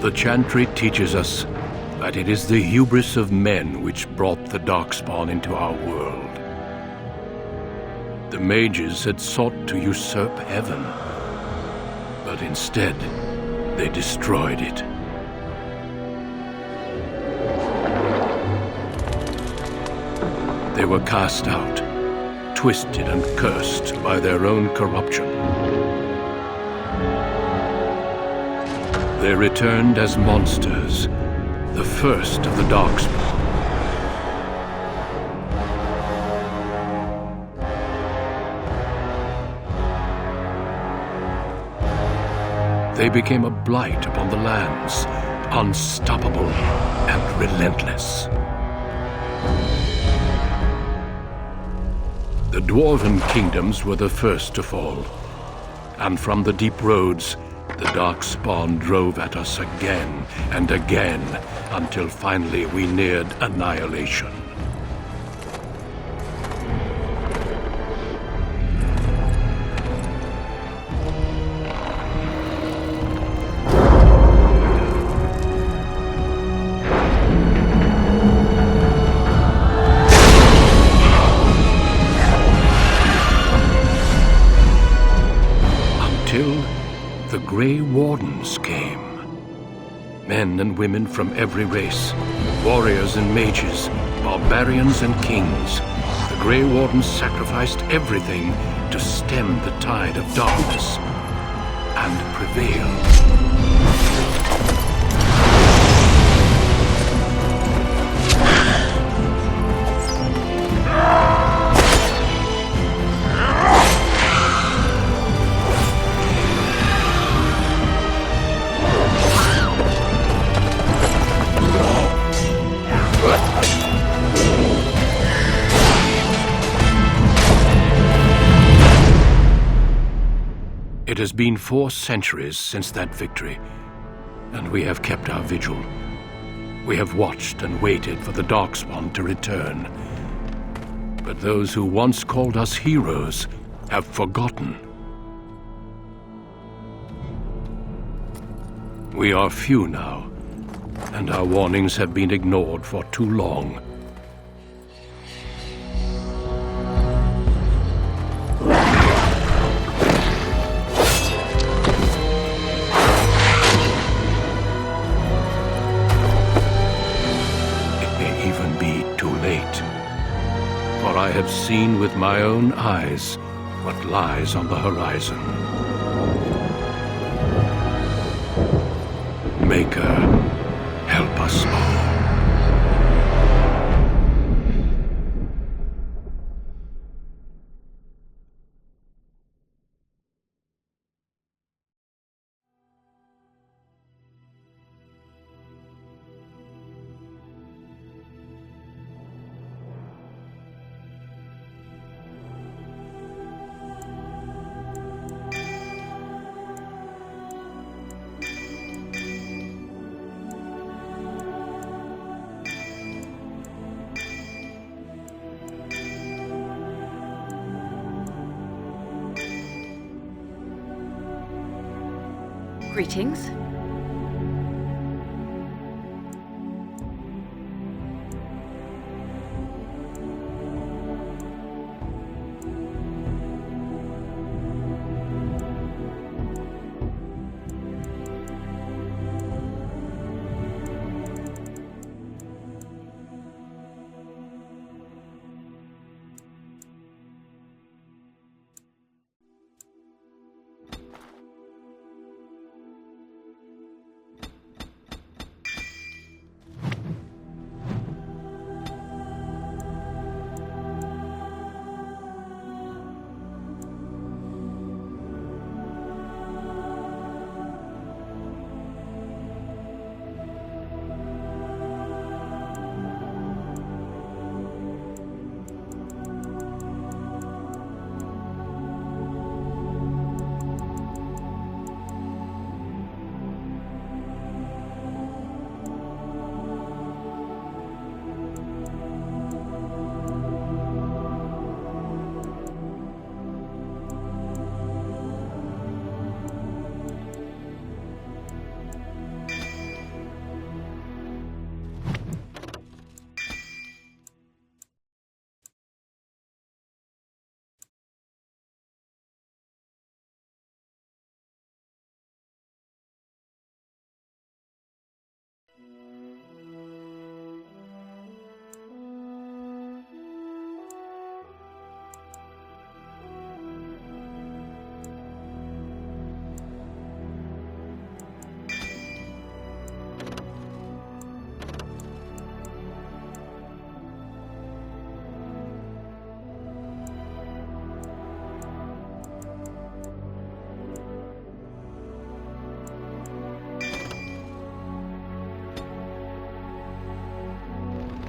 The Chantry teaches us that it is the hubris of men which brought the Darkspawn into our world. The mages had sought to usurp heaven, but instead they destroyed it. They were cast out, twisted and cursed by their own corruption. They returned as monsters, the first of the Darkspawn. They became a blight upon the lands, unstoppable and relentless. The Dwarven kingdoms were the first to fall, and from the deep roads, the Darkspawn drove at us again and again, until finally we neared annihilation. The Grey Wardens came. Men and women from every race, warriors and mages, barbarians and kings. The Grey Wardens sacrificed everything to stem the tide of darkness and prevail. It has been 4 centuries since that victory, and we have kept our vigil. We have watched and waited for the Darkspawn to return. But those who once called us heroes have forgotten. We are few now, and our warnings have been ignored for too long. For I have seen with my own eyes what lies on the horizon. Maker, help us all. Greetings.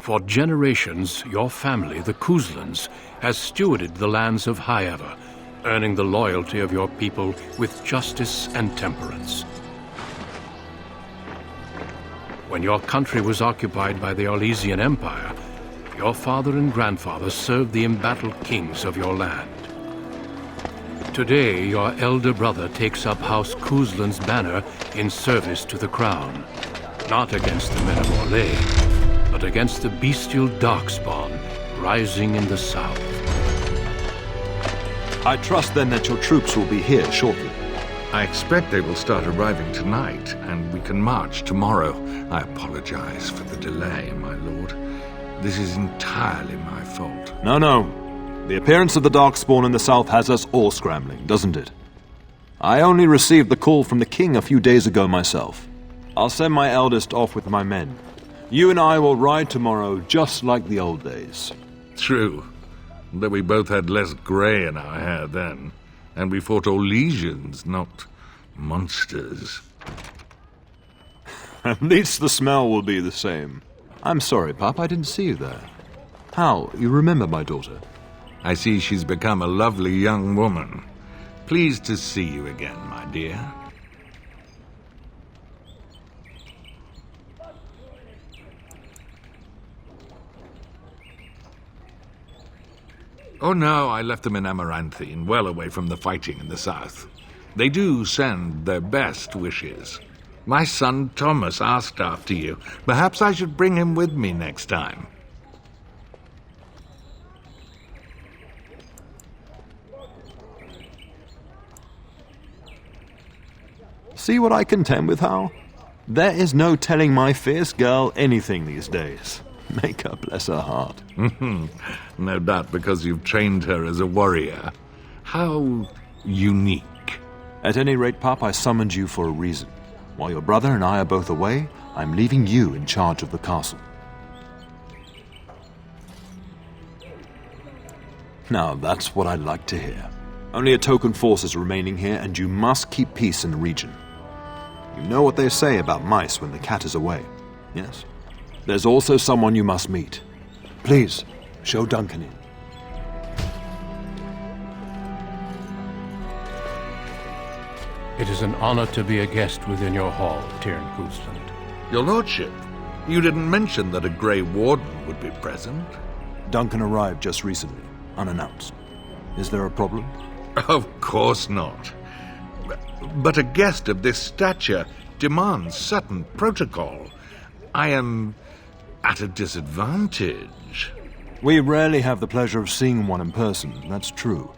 For generations, your family, the Kuzlans, has stewarded the lands of Highever, earning the loyalty of your people with justice and temperance. When your country was occupied by the Orlesian Empire, your father and grandfather served the embattled kings of your land. Today, your elder brother takes up House Kuzlan's banner in service to the crown, not against the men of Orlais, but against the bestial darkspawn rising in the south. I trust then that your troops will be here shortly. I expect they will start arriving tonight, and we can march tomorrow. I apologize for the delay, my lord. This is entirely my fault. No. The appearance of the Darkspawn in the south has us all scrambling, doesn't it? I only received the call from the king a few days ago myself. I'll send my eldest off with my men. You and I will ride tomorrow just like the old days. True, though we both had less grey in our hair then, and we fought Orlesians, not monsters. At least the smell will be the same. I'm sorry, Pop, I didn't see you there. How, you remember my daughter? I see she's become a lovely young woman. Pleased to see you again, my dear. Oh no, I left them in Amaranthine, well away from the fighting in the south. They do send their best wishes. My son Thomas asked after you. Perhaps I should bring him with me next time. See what I contend with, Hal? There is no telling my fierce girl anything these days. Make her bless her heart. No doubt because you've trained her as a warrior. How unique. At any rate, Pop, I summoned you for a reason. While your brother and I are both away, I'm leaving you in charge of the castle. Now, that's what I'd like to hear. Only a token force is remaining here, and you must keep peace in the region. You know what they say about mice when the cat is away, yes? There's also someone you must meet. Please, show Duncan in. It is an honor to be a guest within your hall, Tyrn Kuzland. Your lordship, you didn't mention that a Grey Warden would be present. Duncan arrived just recently, unannounced. Is there a problem? Of course not. But a guest of this stature demands certain protocol. I am at a disadvantage. We rarely have the pleasure of seeing one in person, that's true.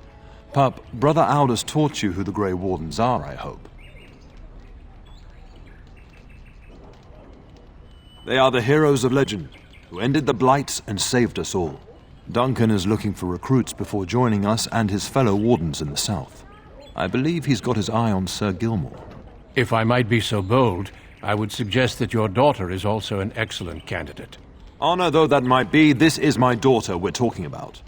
Pup, Brother Aldous taught you who the Grey Wardens are, I hope. They are the heroes of legend, who ended the Blights and saved us all. Duncan is looking for recruits before joining us and his fellow Wardens in the south. I believe he's got his eye on Sir Gilmore. If I might be so bold, I would suggest that your daughter is also an excellent candidate. Honor though that might be, this is my daughter we're talking about.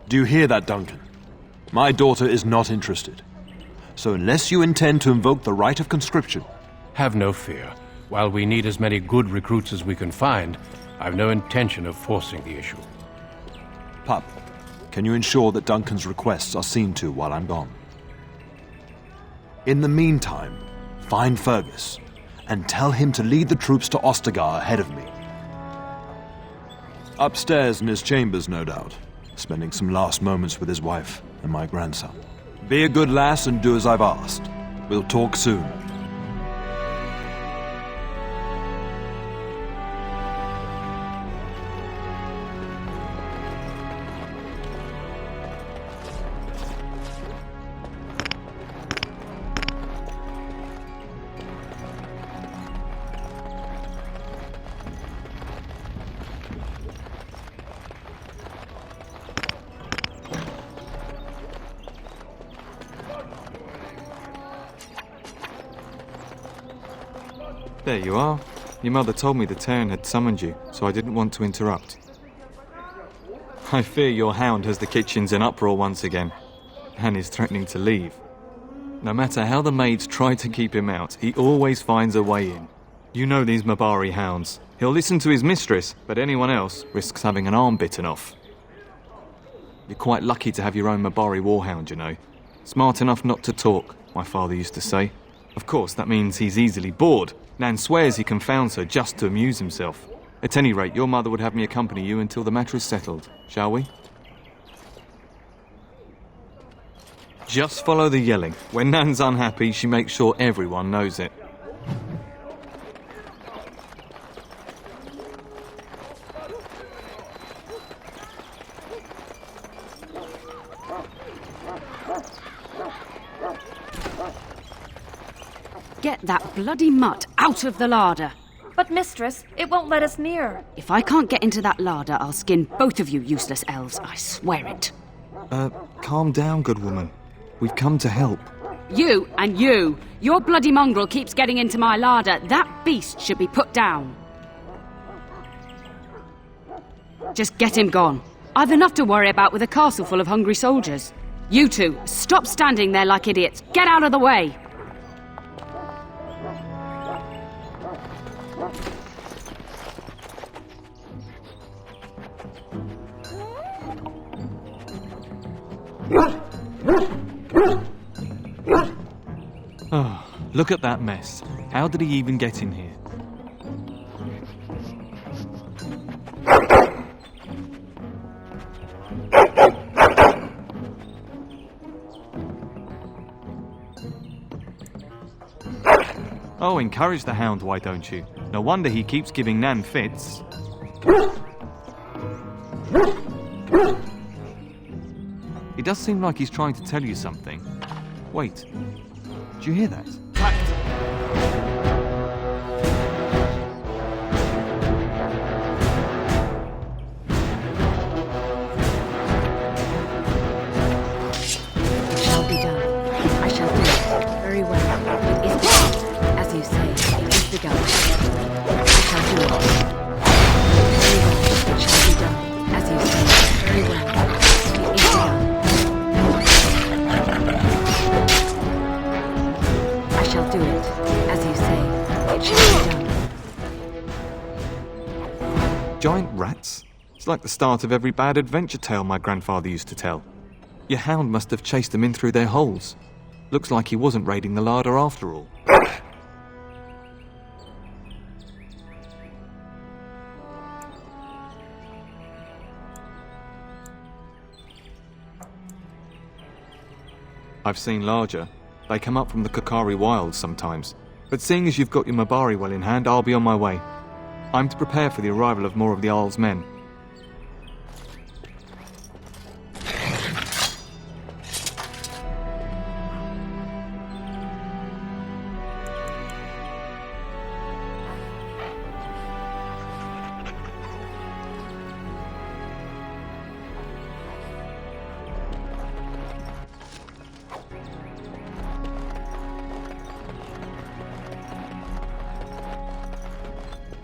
Do you hear that, Duncan? My daughter is not interested. So unless you intend to invoke the right of conscription... Have no fear. While we need as many good recruits as we can find, I've no intention of forcing the issue. Pup, can you ensure that Duncan's requests are seen to while I'm gone? In the meantime, find Fergus and tell him to lead the troops to Ostagar ahead of me. Upstairs in his chambers, no doubt, spending some last moments with his wife and my grandson. Be a good lass and do as I've asked. We'll talk soon. There you are. Your mother told me the Terran had summoned you, so I didn't want to interrupt. I fear your hound has the kitchens in uproar once again, and is threatening to leave. No matter how the maids try to keep him out, he always finds a way in. You know these Mabari hounds. He'll listen to his mistress, but anyone else risks having an arm bitten off. You're quite lucky to have your own Mabari warhound, you know. Smart enough not to talk, my father used to say. Of course, that means he's easily bored. Nan swears he confounds her just to amuse himself. At any rate, your mother would have me accompany you until the matter is settled, shall we? Just follow the yelling. When Nan's unhappy, she makes sure everyone knows it. Get that bloody mutt out of the larder. But, mistress, it won't let us near. If I can't get into that larder, I'll skin both of you useless elves, I swear it. Calm down, good woman. We've come to help. You and you. Your bloody mongrel keeps getting into my larder. That beast should be put down. Just get him gone. I've enough to worry about with a castle full of hungry soldiers. You two, stop standing there like idiots. Get out of the way. Oh, look at that mess. How did he even get in here? Oh, encourage the hound, why don't you? No wonder he keeps giving Nan fits. It does seem like he's trying to tell you something. Wait, did you hear that? It shall be done. I shall do it. Very well. It is done. As you say, it is begun. I shall do it. Very well. It shall be done. As you say, very well. It is begun. I shall do it. As you say, it shall be done. Giant rats? It's like the start of every bad adventure tale my grandfather used to tell. Your hound must have chased them in through their holes. Looks like he wasn't raiding the larder after all. I've seen larger. They come up from the Kokari wilds sometimes. But seeing as you've got your Mabari well in hand, I'll be on my way. I'm to prepare for the arrival of more of the Isle's men.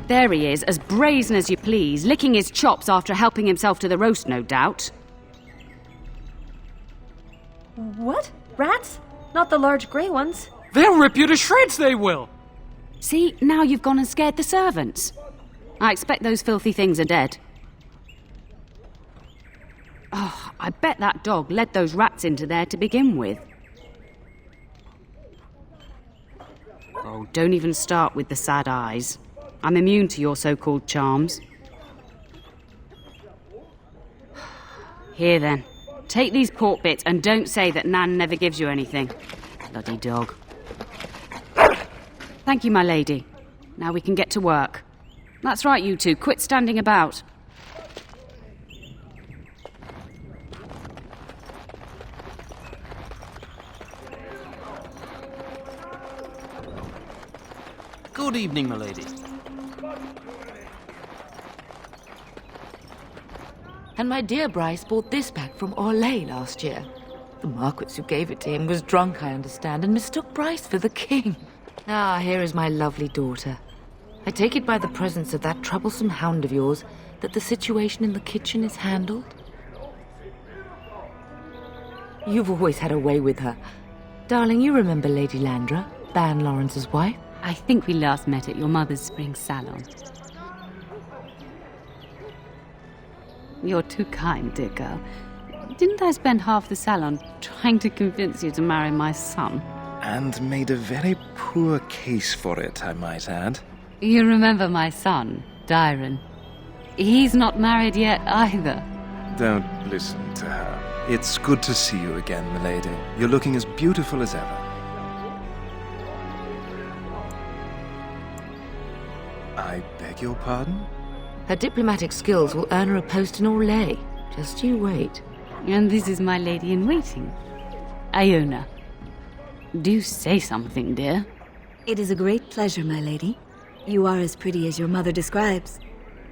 There he is, as brazen as you please, licking his chops after helping himself to the roast, no doubt. What? Rats? Not the large grey ones? They'll rip you to shreds, they will! See, now you've gone and scared the servants. I expect those filthy things are dead. Oh, I bet that dog led those rats into there to begin with. Oh, don't even start with the sad eyes. I'm immune to your so-called charms. Here then, take these pork bits and don't say that Nan never gives you anything. Bloody dog. Thank you, my lady. Now we can get to work. That's right, you two. Quit standing about. Good evening, my lady. And my dear Bryce bought this back from Orlais last year. The Marquis who gave it to him was drunk, I understand, and mistook Bryce for the king. Ah, here is my lovely daughter. I take it by the presence of that troublesome hound of yours that the situation in the kitchen is handled? You've always had a way with her. Darling, you remember Lady Landra, Ban Lawrence's wife? I think we last met at your mother's spring salon. You're too kind, dear girl. Didn't I spend half the salon trying to convince you to marry my son? And made a very poor case for it, I might add. You remember my son, Dyron. He's not married yet either. Don't listen to her. It's good to see you again, milady. You're looking as beautiful as ever. I beg your pardon? Her diplomatic skills will earn her a post in Orlais. Just you wait. And this is my lady-in-waiting, Iona. Do say something, dear. It is a great pleasure, my lady. You are as pretty as your mother describes.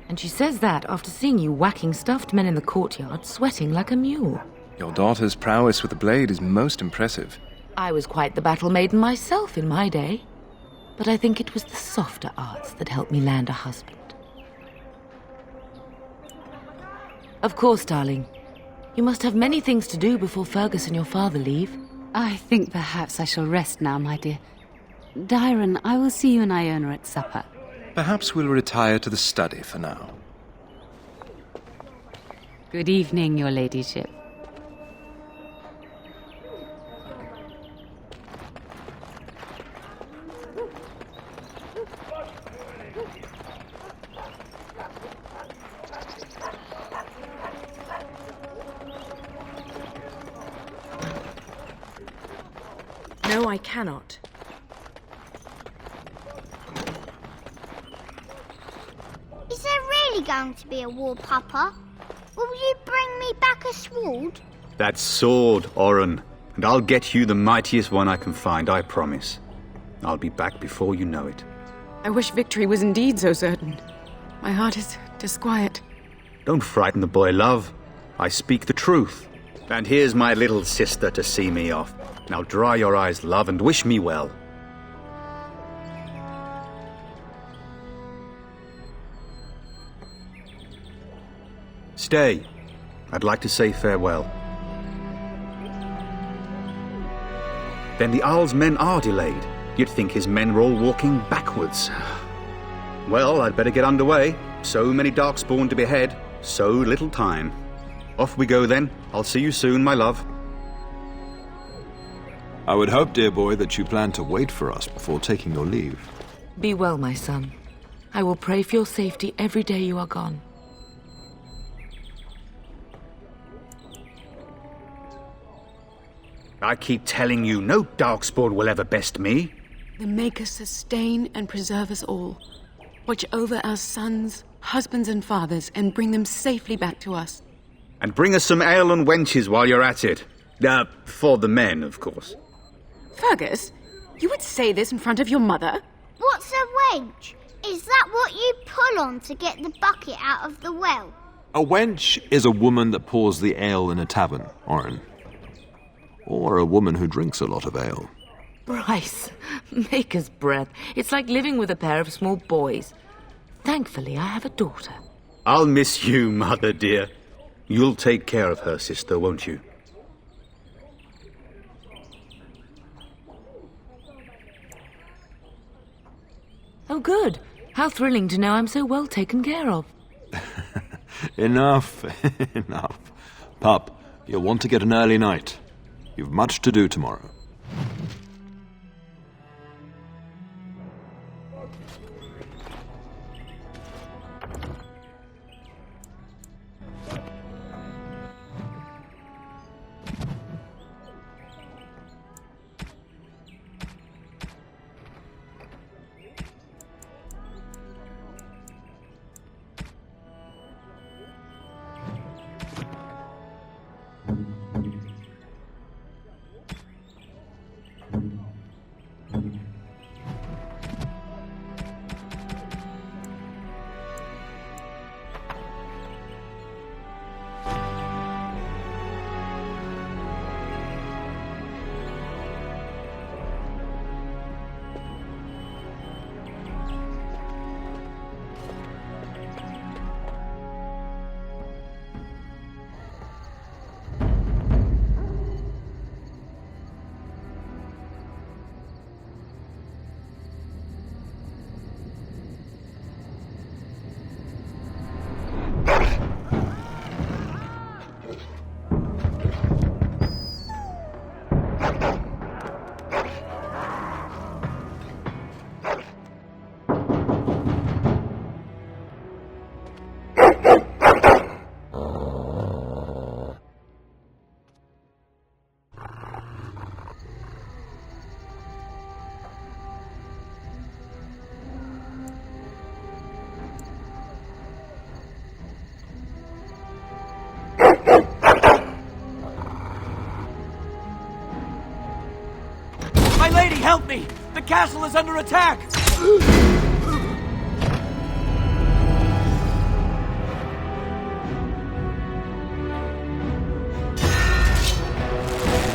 And she says that after seeing you whacking stuffed men in the courtyard, sweating like a mule. Your daughter's prowess with the blade is most impressive. I was quite the battle maiden myself in my day. But I think it was the softer arts that helped me land a husband. Of course, darling. You must have many things to do before Fergus and your father leave. I think perhaps I shall rest now, my dear. Dyron, I will see you and Iona at supper. Perhaps we'll retire to the study for now. Good evening, your ladyship. No, I cannot. Is there really going to be a war, Papa? Will you bring me back a sword? That sword, Oren, and I'll get you the mightiest one I can find, I promise. I'll be back before you know it. I wish victory was indeed so certain. My heart is disquiet. Don't frighten the boy, love. I speak the truth. And here's my little sister to see me off. Now dry your eyes, love, and wish me well. Stay. I'd like to say farewell. Then the Arl's men are delayed. You'd think his men were all walking backwards. Well, I'd better get underway. So many Darkspawn to behead, so little time. Off we go then. I'll see you soon, my love. I would hope, dear boy, that you plan to wait for us before taking your leave. Be well, my son. I will pray for your safety every day you are gone. I keep telling you, no Darkspawn will ever best me. The Maker sustain and preserve us all. Watch over our sons, husbands and fathers, and bring them safely back to us. And bring us some ale and wenches while you're at it. For the men, of course. Fergus, you would say this in front of your mother? What's a wench? Is that what you pull on to get the bucket out of the well? A wench is a woman that pours the ale in a tavern, Oren. Or a woman who drinks a lot of ale. Bryce, maker's breath. It's like living with a pair of small boys. Thankfully, I have a daughter. I'll miss you, mother dear. You'll take care of her, sister, won't you? Oh, good. How thrilling to know I'm so well taken care of. Enough, enough. Pup, you'll want to get an early night. You've much to do tomorrow. My lady, help me! The castle is under attack!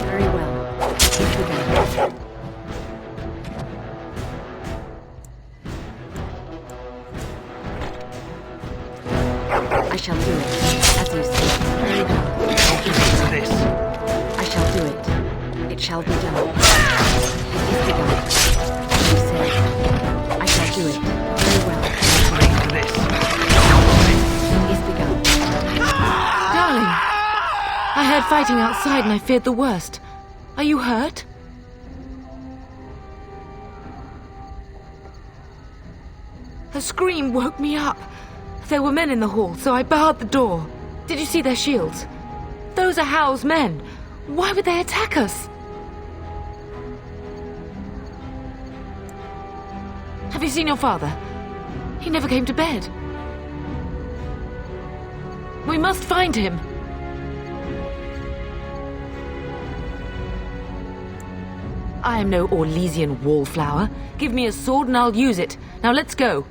Very well. Keep the gun. I shall do it, as you say. Very well. This. I shall do it. It shall be done. It is begun. As you say. I shall do it. Very well. This. It is begun. Darling, I heard fighting outside and I feared the worst. Are you hurt? The scream woke me up. There were men in the hall, so I barred the door. Did you see their shields? Those are Howl's men. Why would they attack us? Have you seen your father? He never came to bed. We must find him. I am no Orlesian wallflower. Give me a sword and I'll use it. Now let's go.